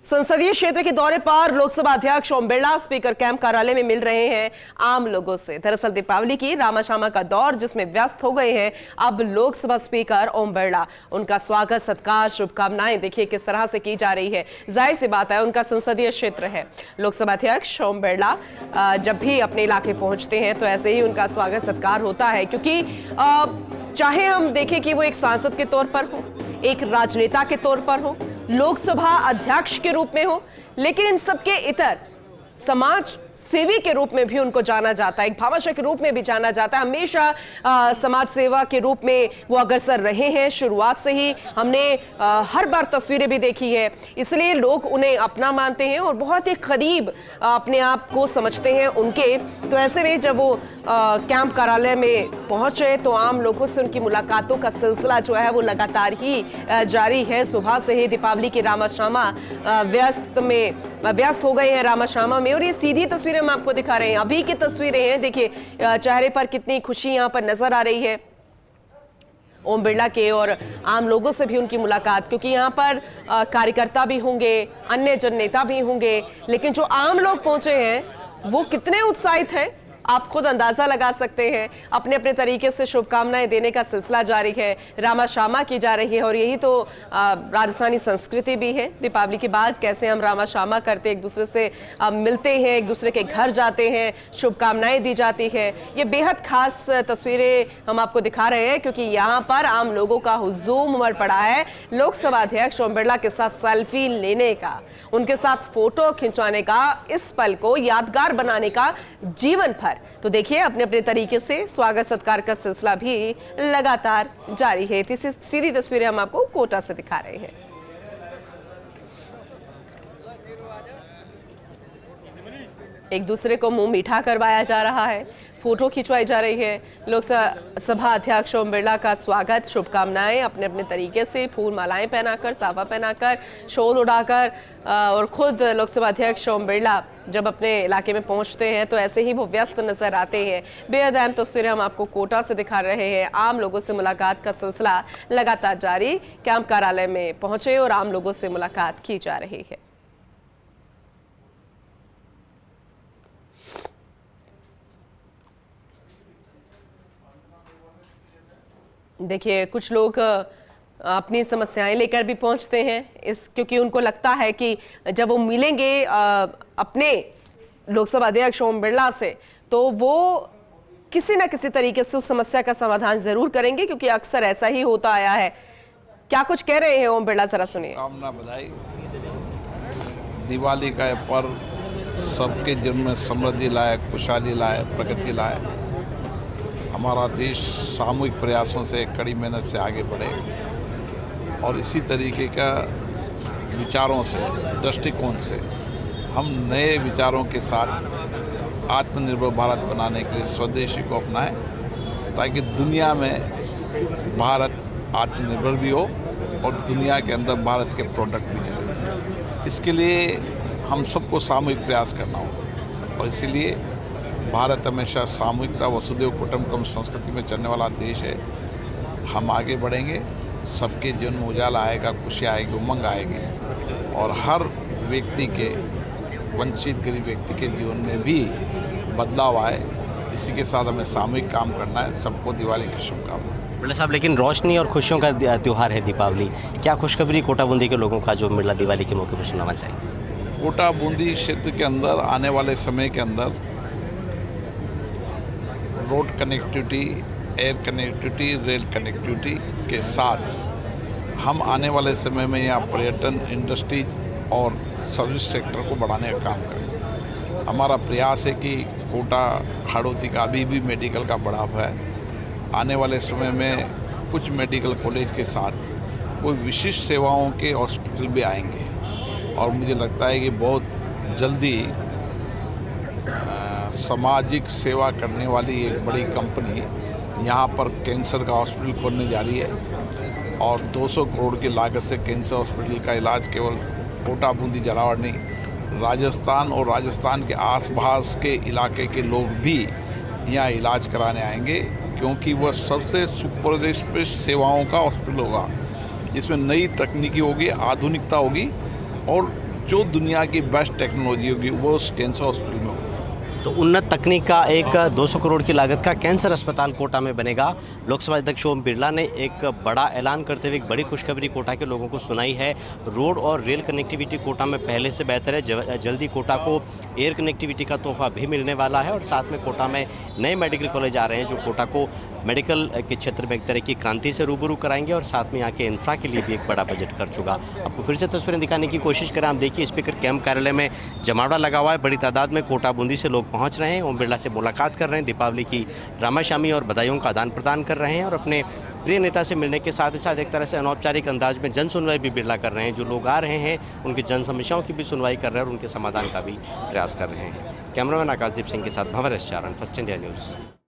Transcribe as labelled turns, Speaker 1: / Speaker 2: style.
Speaker 1: संसदीय क्षेत्र के दौरे पर लोकसभा अध्यक्ष ओम बिरला स्पीकर कैंप कार्यालय में मिल रहे हैं आम लोगों से। दरअसल दीपावली की रामाशामा का दौर जिसमें व्यस्त हो गए हैं अब लोकसभा स्पीकर ओम बिरला। उनका स्वागत सत्कार शुभकामनाएं देखिए किस तरह से की जा रही है। जाहिर सी बात है उनका संसदीय क्षेत्र है। लोकसभा अध्यक्ष ओम बिरला जब भी अपने इलाके पहुंचते हैं तो ऐसे ही उनका स्वागत सत्कार होता है, क्योंकि चाहे हम देखें कि वो एक सांसद के तौर पर हो, एक राजनेता के तौर पर हो, लोकसभा अध्यक्ष के रूप में हो, लेकिन इन सबके इतर समाज सेवी के रूप में भी उनको जाना जाता है, एक भामाशाह के रूप में भी जाना जाता है। हमेशा समाज सेवा के रूप में वो अग्रसर रहे हैं। शुरुआत से ही हमने हर बार तस्वीरें भी देखी है, इसलिए लोग उन्हें अपना मानते हैं और बहुत ही करीब अपने आप को समझते हैं उनके। तो ऐसे में जब वो कैंप कार्यालय में पहुंचे तो आम लोगों से उनकी मुलाकातों का सिलसिला जो है वो लगातार ही जारी है। सुबह से ही दीपावली की रामाशामा व्यस्त हो गए हैं रामाशामा में, और ये सीधी तस्वीरें हम आपको दिखा रहे हैं। अभी की तस्वीरें हैं, देखिए चेहरे पर कितनी खुशी यहां पर नजर आ रही है ओम बिरला के, और आम लोगों से भी उनकी मुलाकात, क्योंकि यहाँ पर कार्यकर्ता भी होंगे, अन्य जननेता भी होंगे, लेकिन जो आम लोग पहुंचे हैं वो कितने उत्साहित हैं आप खुद अंदाजा लगा सकते हैं। अपने अपने तरीके से शुभकामनाएं देने का सिलसिला जारी है, रामाशामा की जा रही है, और यही तो राजस्थानी संस्कृति भी है। दीपावली के बाद कैसे हम रामाशामा करते, एक दूसरे से मिलते हैं, एक दूसरे के घर जाते हैं, शुभकामनाएं दी जाती है। ये बेहद खास तस्वीरें हम आपको दिखा रहे हैं, क्योंकि यहाँ पर आम लोगों का हुजूम उमड़ पड़ा है लोकसभा अध्यक्ष ओम बिरला के साथ सेल्फी लेने का, उनके साथ फोटो खिंचवाने का, इस पल को यादगार बनाने का जीवन भर। तो देखिए अपने अपने तरीके से स्वागत सत्कार का सिलसिला भी लगातार जारी है। सीधी तस्वीरें हम आपको कोटा से दिखा रहे हैं। एक दूसरे को मुंह मीठा करवाया जा रहा है, फोटो खिंचवाई जा रही है। लोकसभा अध्यक्ष ओम बिरला का स्वागत शुभकामनाएं अपने अपने तरीके से फूल मालाएं पहनाकर, साफा पहनाकर, शॉल उड़ाकर, और खुद लोकसभा अध्यक्ष ओम बिरला जब अपने इलाके में पहुंचते हैं तो ऐसे ही वो व्यस्त नजर आते हैं। बेहद अहम तस्वीरें हम आपको कोटा से दिखा रहे हैं। आम लोगों से मुलाकात का सिलसिला लगातार जारी, कैंप कार्यालय में पहुंचे और आम लोगों से मुलाकात की जा रही है। देखिए कुछ लोग अपनी समस्याएं लेकर भी पहुंचते हैं, क्योंकि उनको लगता है कि जब वो मिलेंगे अपने लोकसभा अध्यक्ष ओम बिरला से तो वो किसी ना किसी तरीके से उस समस्या का समाधान जरूर करेंगे, क्योंकि अक्सर ऐसा ही होता आया है। क्या कुछ कह रहे हैं ओम बिरला, जरा सुनिए।
Speaker 2: कामना बधाई। दिवाली का यह पर्व सबके जीवन में समृद्धि लाए, खुशहाली लाए, प्रगति लाए। हमारा देश सामूहिक प्रयासों से, कड़ी मेहनत से आगे बढ़े और इसी तरीके का विचारों से, दृष्टिकोण से हम नए विचारों के साथ आत्मनिर्भर भारत बनाने के लिए स्वदेशी को अपनाएं, ताकि दुनिया में भारत आत्मनिर्भर भी हो और दुनिया के अंदर भारत के प्रोडक्ट भी चले। इसके लिए हम सबको सामूहिक प्रयास करना होगा, और इसीलिए भारत हमेशा सामूहिकता, वसुधैव कुटुंबकम संस्कृति में चलने वाला देश है। हम आगे बढ़ेंगे, सबके जीवन में उजाला आएगा, खुशी आएगी, उमंग आएगी, और हर व्यक्ति के, वंचित गरीब व्यक्ति के जीवन में भी बदलाव आए। इसी के साथ हमें सामूहिक काम करना है। सबको दिवाली की शुभकामनाएं।
Speaker 3: बिरला साहब, लेकिन रोशनी और खुशियों का त्यौहार है दीपावली, क्या खुशखबरी कोटा बूंदी के लोगों का जो बिरला दिवाली के मौके पर सुनाना चाहिए?
Speaker 2: कोटा बूंदी क्षेत्र के अंदर आने वाले समय के अंदर road connectivity, air connectivity, rail connectivity के साथ हम आने वाले समय में यहाँ पर्यटन, इंडस्ट्रीज और सर्विस सेक्टर को बढ़ाने का काम करेंगे। हमारा प्रयास है कि कोटा हाड़ौती का अभी भी मेडिकल का बढ़ाव है। आने वाले समय में कुछ मेडिकल कॉलेज के साथ कोई विशिष्ट सेवाओं के हॉस्पिटल भी आएंगे, और मुझे लगता है कि बहुत जल्दी सामाजिक सेवा करने वाली एक बड़ी कंपनी यहाँ पर कैंसर का हॉस्पिटल खोलने जा रही है, और 200 करोड़ की लागत से कैंसर हॉस्पिटल का इलाज केवल कोटा बूंदी झालावाड़ नहीं, राजस्थान और राजस्थान के आसपास के इलाके के लोग भी यहाँ इलाज कराने आएंगे, क्योंकि वह सबसे सुपर स्पेशल सेवाओं का हॉस्पिटल होगा, जिसमें नई तकनीकी होगी, आधुनिकता होगी, और जो दुनिया की बेस्ट टेक्नोलॉजी होगी वो उस कैंसर हॉस्पिटल में होगी।
Speaker 3: तो उन्नत तकनीक का एक 200 करोड़ की लागत का कैंसर अस्पताल कोटा में बनेगा। लोकसभा अध्यक्ष ओम बिरला ने एक बड़ा ऐलान करते हुए एक बड़ी खुशखबरी कोटा के लोगों को सुनाई है। रोड और रेल कनेक्टिविटी कोटा में पहले से बेहतर है। जल्दी कोटा को एयर कनेक्टिविटी का तोहफा भी मिलने वाला है और साथ में कोटा में नए मेडिकल कॉलेज आ रहे हैं जो कोटा को मेडिकल के क्षेत्र में एक तरह की क्रांति से रूबरू कराएंगे और साथ में यहाँ के इंफ्रा के लिए भी एक बड़ा बजट खर्च होगा। आपको फिर से तस्वीरें दिखाने की कोशिश करें। आप देखिए स्पीकर कैंप कार्यालय में जमावड़ा लगा हुआ है। बड़ी तादाद में कोटा बूंदी से लोग पहुंच रहे हैं, ओम बिरला से मुलाकात कर रहे हैं, दीपावली की रामाशामी और बधाइयों का आदान प्रदान कर रहे हैं और अपने प्रिय नेता से मिलने के साथ ही साथ एक तरह से अनौपचारिक अंदाज में जन सुनवाई भी बिरला कर रहे हैं। जो लोग आ रहे हैं उनकी जन समस्याओं की भी सुनवाई कर रहे हैं और उनके समाधान का भी प्रयास कर रहे हैं। कैमरामैन आकाशदीप सिंह के साथ भंवर एस चारण, फर्स्ट इंडिया न्यूज़।